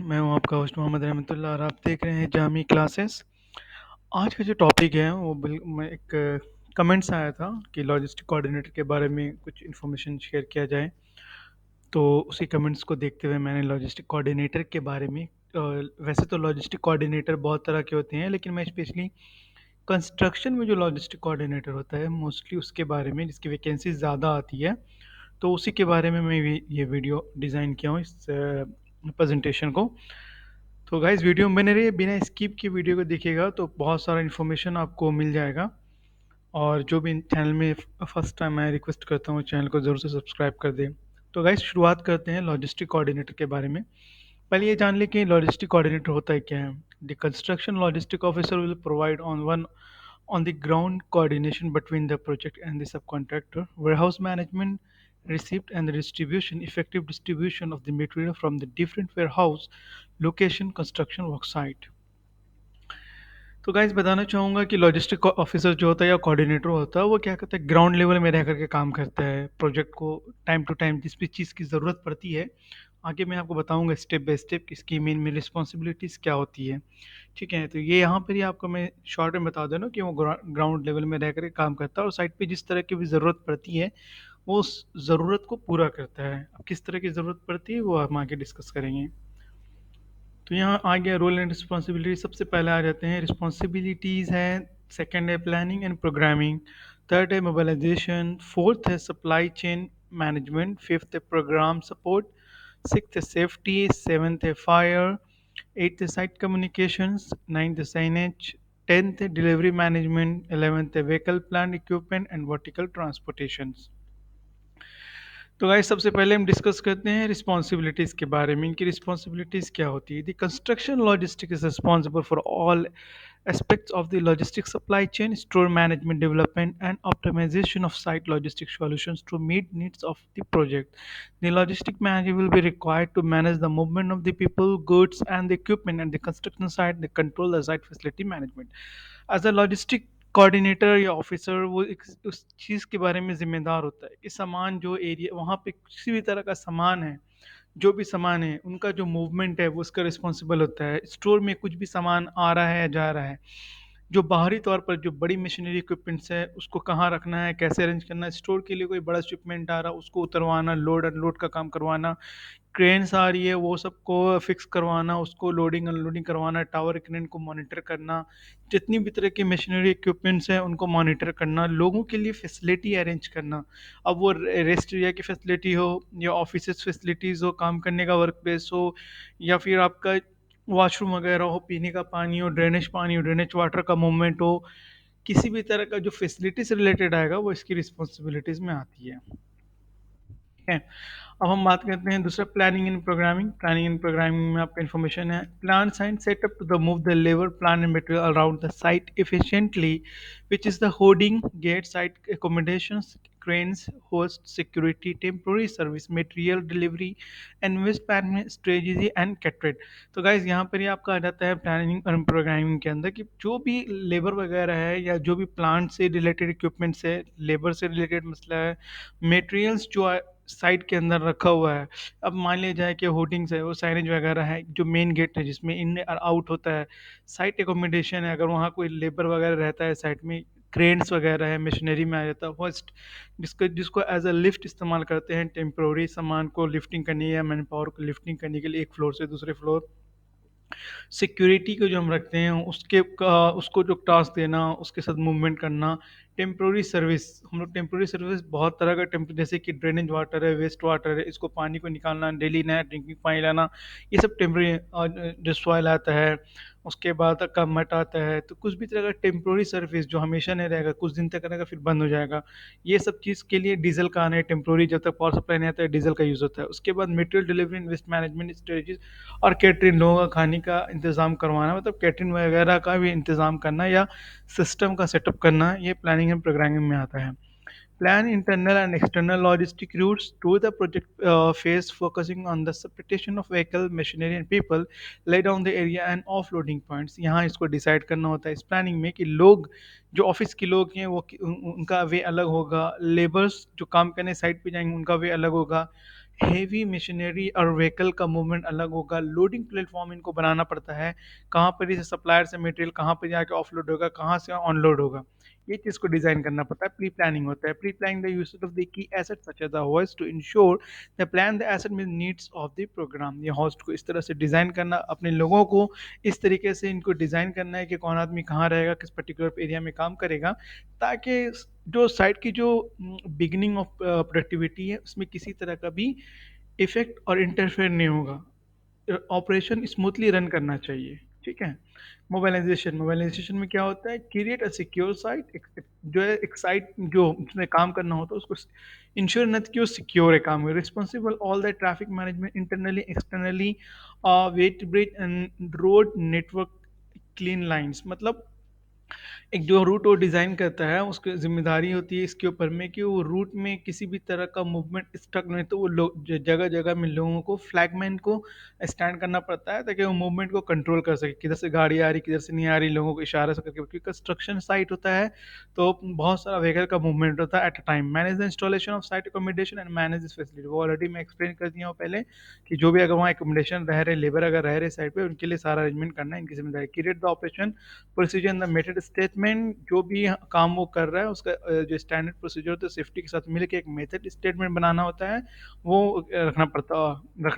मैं हूं आपका होस्ट मोहम्मद रहमतुल्लाह और आप देख रहे हैं जामी क्लासेस। आज का जो टॉपिक है वो मैं एक कमेंट्स आया था कि लॉजिस्टिक कोऑर्डिनेटर के बारे में कुछ इन्फॉर्मेशन शेयर किया जाए। तो उसी कमेंट्स को देखते हुए मैंने लॉजिस्टिक कोऑर्डिनेटर के बारे में वैसे तो लॉजिस्टिक कोऑर्डिनेटर बहुत तरह के होते हैं, लेकिन मैं स्पेशली कंस्ट्रक्शन में जो लॉजिस्टिक कोऑर्डिनेटर होता है मोस्टली उसके बारे में, जिसकी वैकेंसी ज़्यादा आती है, तो उसी के बारे में मैं भी ये वीडियो डिज़ाइन किया हूँ इस प्रेजेंटेशन को। तो गाइस वीडियो में बने रहिए, बिना स्किप के वीडियो को देखिएगा तो बहुत सारा इन्फॉर्मेशन आपको मिल जाएगा। और जो भी चैनल में फर्स्ट टाइम मैं रिक्वेस्ट करता हूँ चैनल को ज़रूर से सब्सक्राइब कर दें। तो गाइस शुरुआत करते हैं लॉजिस्टिक कोऑर्डिनेटर के बारे में। पहले ये जान लें कि लॉजिस्टिक कोऑर्डिनेटर होता है क्या है। The construction logistic officer will provide on the ground coordination between the project and the subcontractor, warehouse management, receipt and the distribution, effective distribution of the material from the different warehouse location, construction work site। तो guys बताना चाहूँगा कि logistic officer जो होता है या coordinator होता है वो क्या करता है, ग्राउंड लेवल में रह करके काम करता है। प्रोजेक्ट को टाइम टू टाइम जिस भी चीज़ की ज़रूरत पड़ती है, आगे मैं आपको बताऊंगा स्टेप बाय स्टेप कि इसकी मेन मेन रिस्पॉन्सिबिलिटीज़ क्या होती है। ठीक है, तो ये यहाँ पर ही आपको मैं शॉर्ट में बता दूँ कि वो ग्राउंड लेवल में रह करके काम करता है और साइट पे जिस तरह की भी ज़रूरत पड़ती है वो उस ज़रूरत को पूरा करता है। अब किस तरह की ज़रूरत पड़ती है वो हम आगे डिस्कस करेंगे। तो यहाँ आ गया रोल एंड रिस्पॉन्सिबिलिटी। सबसे पहले आ जाते हैं रिस्पॉन्सिबिलिटीज़ हैं। सेकंड है प्लानिंग एंड प्रोग्रामिंग। थर्ड है मोबिलाइजेशन। फोर्थ है सप्लाई चेन मैनेजमेंट। फिफ्थ है प्रोग्राम सपोर्ट। सिक्स्थ है सेफ्टी। सेवन्थ है फायर। एट्थ है साइट कम्युनिकेशंस। नाइन्थ है साइनेज। टेंथ है डिलीवरी मैनेजमेंट। 11th है vehicle plan equipment and vertical transportation. तो गाइस सबसे पहले हम डिस्कस करते हैं रिस्पॉन्सिबिलिटीज़ के बारे में। इनकी रिस्पॉन्सिबिलिटीज़ क्या होती है। The construction logistic is responsible for all aspects of the logistics supply chain, store management, development, and optimization of site logistics solutions to meet needs of the project. The logistic manager will be required to manage the movement of the people, goods, and the equipment at the construction site, the control the site facility management. As a logistic coordinator या officer वो उस चीज़ के बारे में ज़िम्मेदार होता है कि सामान जो एरिया वहाँ पे किसी भी तरह का सामान है, जो भी सामान है उनका जो मूवमेंट है वो उसका रिस्पॉन्सिबल होता है। स्टोर में कुछ भी सामान आ रहा है या जा रहा है, जो बाहरी तौर पर जो बड़ी मशीनरी इक्विपमेंट्स है उसको कहाँ रखना है, कैसे अरेंज करना है। स्टोर के लिए कोई बड़ा शिपमेंट आ रहा है उसको उतरवाना, लोड अनलोड का काम करवाना। क्रेन्स आ रही है वो सबको फिक्स करवाना, उसको लोडिंग अनलोडिंग करवाना, टावर क्रेन को मॉनिटर करना, जितनी भी तरह की मशीनरी इक्विपमेंट्स हैं उनको मॉनिटर करना, लोगों के लिए फैसिलिटी अरेंज करना। अब वो रेस्ट एरिया की फैसिलिटी हो या ऑफिस फैसिलिटीज़ हो, काम करने का वर्क प्लेस हो, या फिर आपका वॉशरूम वगैरह हो, पीने का पानी हो, पानी हो, ड्रेनेज वाटर का मूवमेंट हो, किसी भी तरह का जो फैसिलिटी से रिलेटेड आएगा वो इसकी रिस्पॉन्सिबिलिटीज़ में आती है। ठीक है, अब हम बात करते हैं दूसरा planning and programming. Planning and programming में आपका इन्फॉर्मेशन है plan site setup to the move the labour plan and material around the site efficiently, which is the hoarding, gate site accommodations, cranes, host, security, temporary service, material delivery, and waste management strategy and catering। तो guys यहाँ पर ही आपका आ जाता है planning और programming के अंदर कि जो भी लेबर वगैरह है या जो भी प्लांट से रिलेटेड इक्विपमेंट्स है, लेबर से रिलेटेड मसला है, मटेरियल्स जो साइट के अंदर रखा हुआ है। अब मान लिया जाए कि होर्डिंग्स है, वो साइनेज वगैरह है, जो मेन गेट है जिसमें इन और आउट होता है, साइट एकोमोडेशन है, अगर वहाँ कोई लेबर वगैरह रहता है साइट में, क्रेन्स वगैरह है, मशीनरी में आ जाता है, फर्स्ट जिसको एज अ लिफ्ट इस्तेमाल करते हैं टेम्प्रोरी सामान को लिफ्टिंग करनी है या मैन पावर को लिफ्टिंग करने के लिए एक फ्लोर से दूसरे फ्लोर। सिक्योरिटी को जो हम रखते हैं उसको जो टास्क देना, उसके साथ मूवमेंट करना। टेम्प्रोरी सर्विस, हम लोग टेम्प्रोरी सर्विस बहुत तरह का जैसे कि ड्रेनेज वाटर है, वेस्ट वाटर है, इसको पानी को निकालना, डेली नया ड्रिंकिंग पानी लाना, ये सब टेम्प्रोरी। जो सॉइल आता है, उसके बाद का मट आता है, तो कुछ भी तरह का टेम्प्रोरी सर्विस जो हमेशा नहीं रहेगा, कुछ दिन तक रहेगा फिर बंद हो जाएगा। ये सब चीज़ के लिए डीजल का आना है टेम्प्रोरी, जब तक पावर सप्लाई नहीं आता है डीजल का यूज़ होता है। उसके बाद material delivery and waste management strategies और कैटरिंग, लोगों का खाने का इंतज़ाम करवाना, मतलब कैटरिंग वगैरह का भी इंतज़ाम करना या सिस्टम का सेटअप करना, ये प्लानिंग एंड प्रोग्रामिंग में आता है। Plan internal and external logistic routes to the project phase, focusing on the separation of vehicle, machinery and people, lay down the area and offloading points. यहाँ इसको decide करना होता है इस प्लानिंग में कि लोग जो ऑफिस के लोग हैं वो उनका वे अलग होगा, लेबर्स जो काम करने साइट पे जाएंगे उनका वे अलग होगा, हेवी मशीनरी और व्हीकल का मूवमेंट अलग होगा, लोडिंग प्लेटफॉर्म इनको बनाना पड़ता है, कहाँ पर इसे सप्लायर से मटेरियल कहाँ पर जाके ऑफलोड होगा, कहाँ से ऑनलोड होगा, ये चीज़ को डिज़ाइन करना पड़ता है। प्री प्लानिंग होता है, pre planning the use of the key asset such as the host to ensure the plan the asset mean needs of the programme. ये होस्ट को इस तरह से डिज़ाइन करना, अपने लोगों को इस तरीके से इनको डिज़ाइन करना है कि कौन आदमी कहाँ रहेगा, किस पर्टिकुलर एरिया में काम करेगा, ताकि जो साइट की जो बिगिनिंग ऑफ प्रोडक्टिविटी है उसमें किसी तरह का भी इफेक्ट और इंटरफेयर नहीं होगा, ऑपरेशन स्मूथली रन करना चाहिए। ठीक है। मोबाइलाइजेशन, मोबाइलाइजेशन में क्या होता है, क्रिएट अ सिक्योर साइट, जो है एक साइट जो जिसमें काम करना होता है उसको इंश्योर न कि वो सिक्योर है काम है, responsible all the traffic management internally externally, weighbridge and road network clean lines. मतलब एक जो रूट वो डिज़ाइन करता है उसकी जिम्मेदारी होती है इसके ऊपर में कि वो रूट में किसी भी तरह का मूवमेंट स्टक नहीं, तो वो लोग जगह जगह में लोगों को फ्लैगमैन को स्टैंड करना पड़ता है ताकि वो मूवमेंट को कंट्रोल कर सके, किधर से गाड़ी आ रही किधर से नहीं आ रही, लोगों को इशारे से करके, क्योंकि कंस्ट्रक्शन साइट होता है तो बहुत सारा व्हीकल का मूवमेंट होता है at a time. Manage the installation of site accommodation and manage this facility, वो ऑलरेडी मैं एक्सप्लेन कर दिया हूँ पहले कि जो भी अगर वहाँ एकोमोडेशन रह रहे, लेबर अगर रह रहे साइट पे, उनके लिए सारा अरेंजमेंट करना है इनकी जिम्मेदारी। Create the operation procedure and the method statement, जो भी काम वो कर रहा है उसका जो स्टैंडर्ड प्रोसीजर होता है सेफ्टी के साथ मिलकर एक मेथड स्टेटमेंट बनाना होता है, वो रखना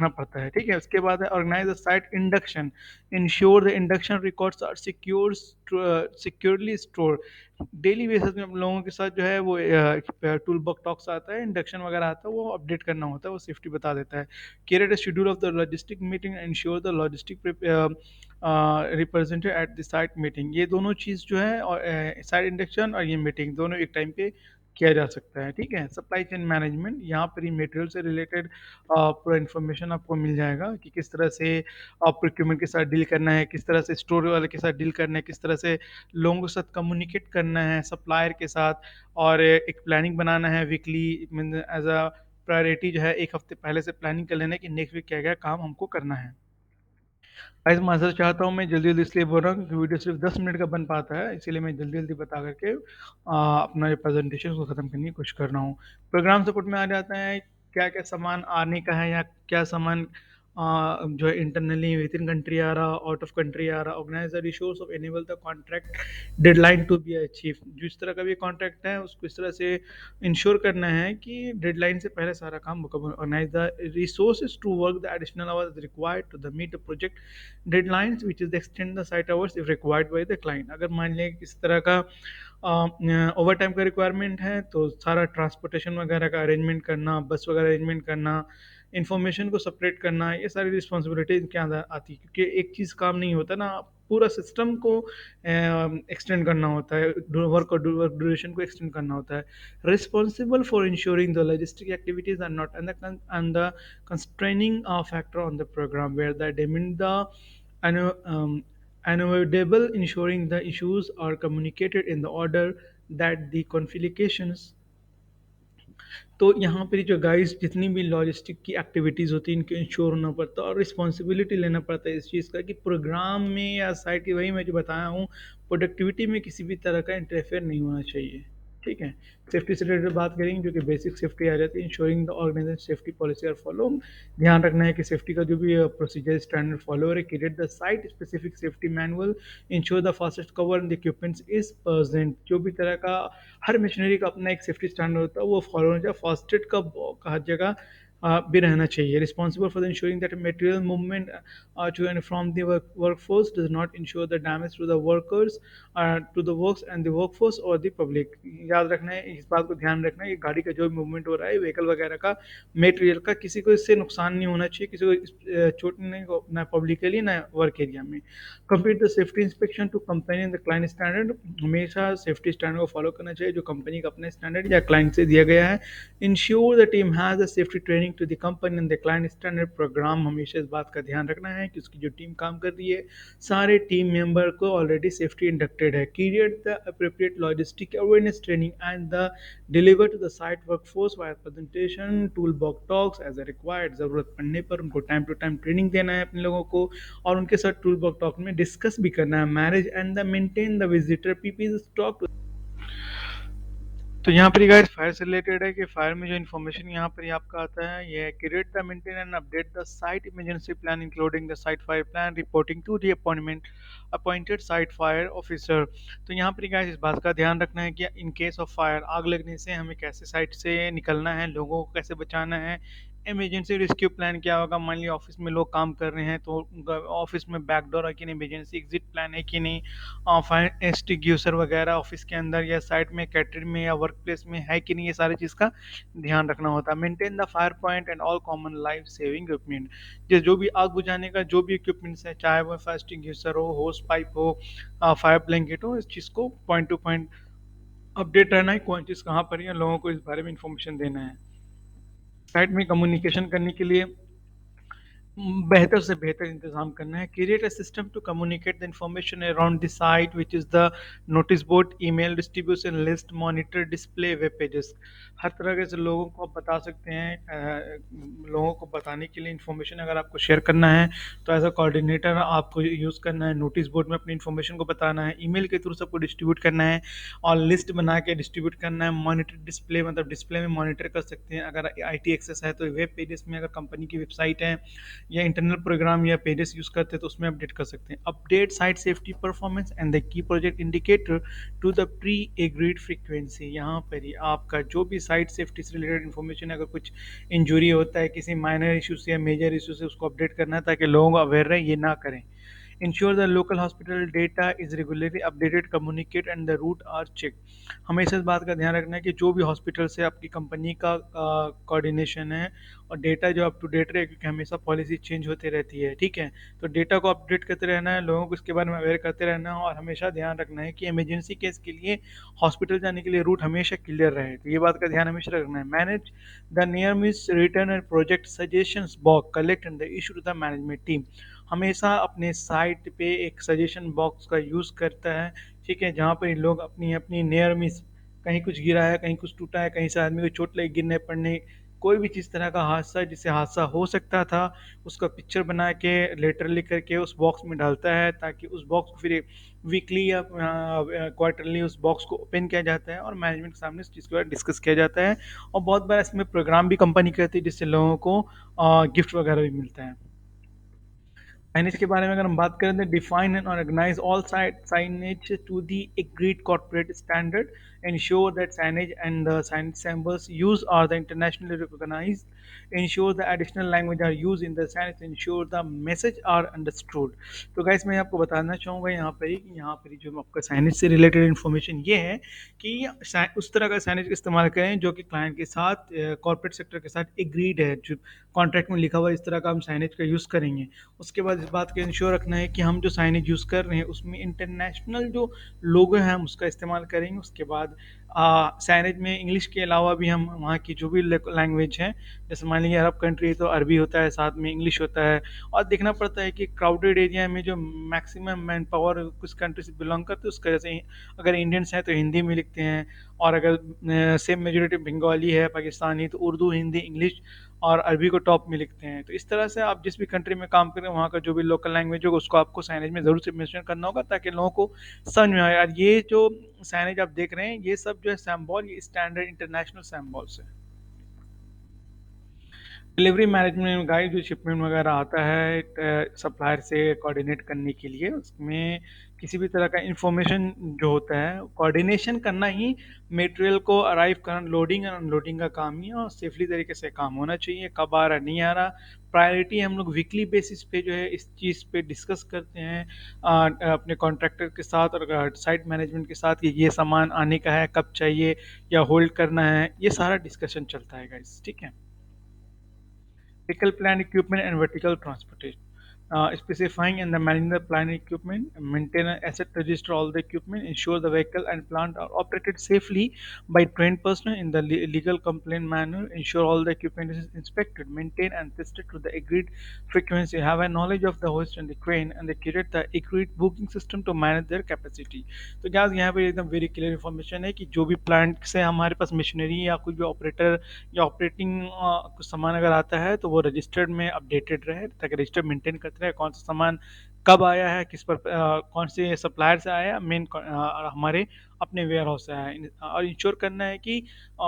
पड़ता है। ठीक है। उसके बाद है organise the site induction, ensure the induction records are secure securely store. Daily basis में हम लोगों के साथ जो है वो टूल बुक टॉक्स आता है, इंडक्शन वगैरह आता है, वो अपडेट करना होता है, वो सेफ्टी बता देता है। Create a schedule of the logistic meeting, ensure the logistic represented at the site meeting. ये दोनों चीज़ जो है और साइट इंडक्शन और ये मीटिंग दोनों एक टाइम पे किया जा सकता है। ठीक है। सप्लाई चेन मैनेजमेंट, यहाँ पर ही मटेरियल से रिलेटेड पूरा इन्फॉर्मेशन आपको मिल जाएगा कि किस तरह से आप प्रोक्योरमेंट के साथ डील करना है, किस तरह से स्टोर वाले के साथ डील करना है, किस तरह से लोगों के साथ कम्युनिकेट करना है सप्लायर के साथ, और एक प्लानिंग बनाना है weekly, mean as a priority जो है एक हफ्ते पहले से प्लानिंग कर लेना है कि नेक्स्ट वीक क्या क्या काम हमको करना है। गाइस माजर चाहता हूँ, मैं जल्दी जल्दी इसलिए बोल रहा हूँ क्योंकि वीडियो सिर्फ 10 मिनट का बन पाता है, इसीलिए मैं जल्दी जल्दी बता करके अपना जो प्रेजेंटेशन उसको ख़त्म करने की कोशिश कर रहा हूँ। प्रोग्राम सपोर्ट में आ जाता है क्या क्या सामान आने का है या क्या सामान जो है इंटरनली विद इन कंट्री आ रहा, आउट ऑफ कंट्री आ रहा, organise the resource of enable the contract deadline to be achieve. जिस तरह का भी कॉन्ट्रैक्ट है उसको इस तरह से इंश्योर करना है कि डेडलाइन से पहले सारा काम मुकम्मल। Organise the resources to work the additional hours required to the meet the project deadlines which is extend the site hours if required by the client. अगर मान लें किस तरह का ओवर टाइम का रिक्वायरमेंट है तो सारा ट्रांसपोर्टेशन वगैरह का अरेंजमेंट करना, बस वगैरह अरेंजमेंट करना, इन्फॉर्मेशन को सेपरेट करना, ये सारी रिस्पॉन्सिबिलिटी इनके अंदर आती है, क्योंकि एक चीज़ काम नहीं होता ना, पूरा सिस्टम को एक्सटेंड करना होता है, वर्क और वर्क ड्यूरेशन को एक्सटेंड करना होता है। Responsible for ensuring the logistic activities are not and the constraining factor on the program where they determine the unavoidable, unavoidable, ensuring the issues are communicated in the order that the qualifications। तो यहाँ पर जो guys जितनी भी logistic की activities होती हैं इनको इंश्योर होना पड़ता है और रिस्पॉन्सिबिलिटी लेना पड़ता है इस चीज़ का कि प्रोग्राम में या साइट की, वही मैं जो बताया हूँ, प्रोडक्टिविटी में किसी भी तरह का इंटरफेयर नहीं होना चाहिए। ठीक है। सेफ्टी से रिलेटेड बात करेंगे जो कि बेसिक सेफ्टी आ जाती है, ensuring the organisation safety policy are follow. ध्यान रखना है कि सेफ्टी का जो भी प्रोसीजर स्टैंडर्ड फॉलो है। Create the site specific safety manual, ensure the fastest cover and the equipments is present. जो भी तरह का हर मशीनरी का अपना एक सेफ्टी स्टैंडर्ड होता है वो फॉलो होना चाहिए। फास्ट एड का हर जगह भी रहना चाहिए। Responsible for the ensuring that material movement to and from the workforce does not ensure the damage to the workers, to the works and the workforce और द पब्लिक। याद रखना है, इस बात को ध्यान रखना है कि गाड़ी का जो भी मूवमेंट हो रहा है, व्हीकल वगैरह का, मटेरियल का, किसी को इससे नुकसान नहीं होना चाहिए, किसी को चोट नहीं हो, ना पब्लिकली ना वर्क एरिया में। Complete the safety inspection to company in the client standard. हमेशा सेफ्टी स्टैंडर्ड को फॉलो करना चाहिए जो कंपनी का अपना स्टैंडर्ड या क्लाइंट से दिया गया है। Ensure the team has the safety training to the company and the client standard programme. हमेशा इस बात का ध्यान रखना है कि उसकी जो टीम काम कर रही है, सारे टीम मेंबर को ऑलरेडी सेफ्टी इंडक्टेड है। Create the appropriate logistic awareness training and the deliver to the site workforce via presentation tool box talks as a required. ज़रूरत पड़ने पर उनको टाइम टू टाइम ट्रेनिंग देना है अपने लोगों को, और उनके साथ टूल बॉक्स टॉक में डिस्कस भी करना है। Manage and the maintain the visitor PP stock. तो यहाँ पर गाइस फायर से रिलेटेड है कि फायर में जो इन्फॉर्मेशन यहाँ पर आपका आता है, ये है create the maintain and update the site emergency plan including the site fire plan reporting to the appointed site fire officer. तो यहाँ पर गाइस इस बात का ध्यान रखना है कि इन केस ऑफ फायर, आग लगने से हमें कैसे साइट से निकलना है, लोगों को कैसे बचाना है, इमरजेंसी रेस्क्यू प्लान क्या होगा। मान लिया ऑफिस में लोग काम कर रहे हैं तो ऑफिस में बैकडोर है कि नहीं, इमरजेंसी एग्जिट प्लान है कि नहीं, फायर एक्सटिंग्विशर वगैरह ऑफिस के अंदर या साइट में, कैटरिंग में या वर्क प्लेस में है कि नहीं, ये सारी चीज़ का ध्यान रखना होता है। Maintain the fire point and all common life saving equipment. जो भी आग बुझाने का जो भी इक्विपमेंट्स है, चाहे वो फायर एक्सटिंग्विशर हो, होस पाइप हो, फायर ब्लैंकेट हो, इस चीज़ को पॉइंट टू पॉइंट अपडेट रहना है, कौन चीज़ कहाँ पर है, लोगों को इस बारे में इंफॉर्मेशन देना है। साइट में कम्युनिकेशन करने के लिए बेहतर से बेहतर इंतजाम करना है। Create a system to communicate the information around the site which is the notice board, email distribution list, monitor, display, web pages. हर तरह के से लोगों को आप बता सकते हैं। लोगों को बताने के लिए इंफॉर्मेशन अगर आपको शेयर करना है तो एज अ कोऑर्डिनेटर आपको यूज़ करना है, नोटिस बोर्ड में अपनी इन्फॉर्मेशन को बताना है, ईमेल के थ्रू सबको डिस्ट्रीब्यूट करना है और लिस्ट बना के डिस्ट्रीब्यूट करना है। मॉनिटर, डिस्प्ले मतलब डिस्प्ले में मॉनिटर कर सकते हैं। अगर आईटी एक्सेस है तो वेब पेजेस में, अगर कंपनी की वेबसाइट है या इंटरनल प्रोग्राम या पेजेस यूज़ करते हैं तो उसमें अपडेट कर सकते हैं। Update site safety performance and the key project indicator to the pre agreed frequency. यहाँ पर ही आपका जो भी साइट सेफ्टी से रिलेटेड इन्फॉर्मेशन है, अगर कुछ इंजरी होता है किसी माइनर इशू से या मेजर इशू से, उसको अपडेट करना है ताकि लोग अवेयर रहे, ये ना करें। Ensure the local hospital data is regularly updated, communicate and the route are checked। हमेशा इस बात का ध्यान रखना है कि जो भी हॉस्पिटल से आपकी कंपनी का कोऑर्डिनेशन है और डेटा जो अप टू डेट रहे, क्योंकि हमेशा पॉलिसी चेंज होती रहती है, ठीक है। तो डेटा को अपडेट करते रहना है, लोगों को इसके बारे में अवेयर करते रहना है और हमेशा ध्यान रखना है कि इमरजेंसी केस के लिए हॉस्पिटल जाने के लिए रूट हमेशा क्लियर रहे। तो ये बात का ध्यान हमेशा रखना है। Manage the near miss return and project suggestions box collect and the issue to the management team. हमेशा अपने साइट पे एक सजेशन बॉक्स का यूज़ करता है, ठीक है, जहाँ पर लोग अपनी अपनी नियर मिस, कहीं कुछ गिरा है, कहीं कुछ टूटा है, कहीं से आदमी को चोट लगी गिरने पड़ने, कोई भी चीज़ तरह का हादसा जिससे हादसा हो सकता था, उसका पिक्चर बना के लेटर लिख करके उस बॉक्स में डालता है, ताकि उस बॉक्स को फिर वीकली या क्वार्टरली उस बॉक्स को ओपन किया जाता है और मैनेजमेंट के सामने इस चीज़ के बारे में डिस्कस किया जाता है। और बहुत बार इसमें प्रोग्राम भी कंपनी करती है जिससे लोगों को गिफ्ट वगैरह भी मिलता है। साइनेज के बारे में अगर हम बात करें तो define and organise all signage to the agreed corporate standard, ensure that signage and the signage symbols used are the internationally recognized, ensure the additional language are used in the signage, ensure the message are understood। तो guys मैं आपको बताना चाहूँगा यहाँ पर ही कि यहाँ पर ही जो आपका साइनेज से रिलेटेड इन्फॉर्मेशन ये है कि उस तरह का साइनेज इस्तेमाल करें जो कि क्लाइंट के साथ, कॉर्पोरेट सेक्टर के साथ एग्रीड है, जो कॉन्ट्रैक्ट में लिखा हुआ है, इस तरह का हम साइनेज का यूज़ करेंगे। उसके बाद इस बात का इंश्योर रखना है कि हम जो साइनेज यूज़ कर रहे हैं उसमें इंटरनेशनल जो लोगो है हम उसका इस्तेमाल करेंगे। उसके बाद साइनेज में इंग्लिश के अलावा भी हम वहाँ की जो भी लैंग्वेज है, जैसे मान लीजिए अरब कंट्री है तो अरबी होता है, साथ में इंग्लिश होता है। और देखना पड़ता है कि क्राउडेड एरिया में जो मैक्सिमम मैन पावर कुछ कंट्री से बिलोंग करते हैं उसका, जैसे अगर इंडियंस हैं तो हिंदी में लिखते हैं, और अगर सेम मेजोरिटी बंगाली है, पाकिस्तानी, तो उर्दू, हिंदी, इंग्लिश और अरबी को टॉप में लिखते हैं। तो इस तरह से आप जिस भी कंट्री में काम करें वहाँ का जो भी लोकल लैंग्वेज होगा उसको आपको साइनेज में ज़रूर से मेंशन करना होगा ताकि लोगों को समझ में आए। और ये जो साइनेज आप देख रहे हैं ये सब जो है सैम्बॉल, ये स्टैंडर्ड इंटरनेशनल सैम्बॉल्स है। डिलीवरी मैनेजमेंट गाइड जो शिपमेंट वगैरह आता है सप्लायर से कोऑर्डिनेट करने के लिए, उसमें किसी भी तरह का इंफॉर्मेशन जो होता है, कोऑर्डिनेशन करना ही मटेरियल को अराइव करना, लोडिंग और अनलोडिंग का काम ही है और सेफली तरीके से काम होना चाहिए। कब आ रहा नहीं आ रहा, प्रायोरिटी हम लोग वीकली बेसिस पे जो है इस चीज़ पे डिस्कस करते हैं अपने कॉन्ट्रैक्टर के साथ और साइट मैनेजमेंट के साथ कि ये सामान आने का है, कब चाहिए या होल्ड करना है, ये सारा डिस्कशन चलता है गाइस, ठीक है। Vertical plant equipment and vertical transportation। specifying and the managing the plant equipment, maintain an asset register all the equipment, ensure the vehicle and plant are operated safely by trained personnel in the legal complaint manner, ensure all the equipment is inspected, maintained and tested to the agreed frequency, have a knowledge of the hoist and the crane, and they create the agreed booking system to manage their capacity. तो क्या यहाँ पे एकदम very clear information है कि जो भी plant से हमारे पास मशीनरी या कुछ भी ऑपरेटर या ऑपरेटिंग कुछ सामान अगर आता है तो वो रजिस्टर्ड में अपडेटेड रहे ताकि रजिस्टर मेंटेन करते रहे कौन सा सामान कब आया है किस पर कौन से सप्लायर से आया मेन हमारे अपने वेयर हाउस से आया है और इंश्योर करना है कि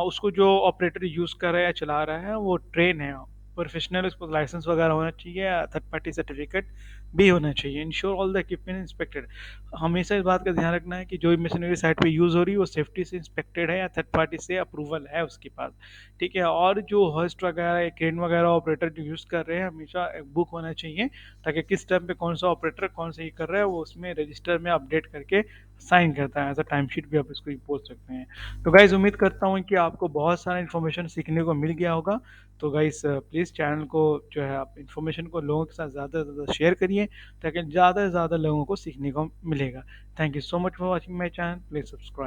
उसको जो ऑपरेटर यूज़ कर रहा है या चला रहा है वो ट्रेन है प्रोफेशनल उसको लाइसेंस वगैरह होना चाहिए या थर्ड पार्टी सर्टिफिकेट भी होना चाहिए ensure all the equipment inspected हमेशा इस बात का ध्यान रखना है कि जो भी मशीनरी साइट पे यूज़ हो रही है वो सेफ्टी से इंस्पेक्टेड है या थर्ड पार्टी से अप्रूवल है उसके पास ठीक है और जो होस्ट वगैरह क्रेन वगैरह ऑपरेटर जो यूज़ कर रहे हैं हमेशा एक बुक होना चाहिए ताकि किस टाइम पे कौन सा ऑपरेटर कौन सा ये कर रहा है वो उसमें रजिस्टर में अपडेट करके साइन करता है एज अ टाइम शीट भी आप इसको बोल सकते हैं तो गाइज उम्मीद करता हूँ कि आपको बहुत सारा इन्फॉर्मेशन सीखने को मिल गया होगा तो गाइस प्लीज़ चैनल को जो है आप इन्फॉर्मेशन को लोगों के साथ ज़्यादा से ज़्यादा शेयर करिए ताकि ज़्यादा से ज़्यादा लोगों को सीखने को मिलेगा thank you so much for watching my channel please subscribe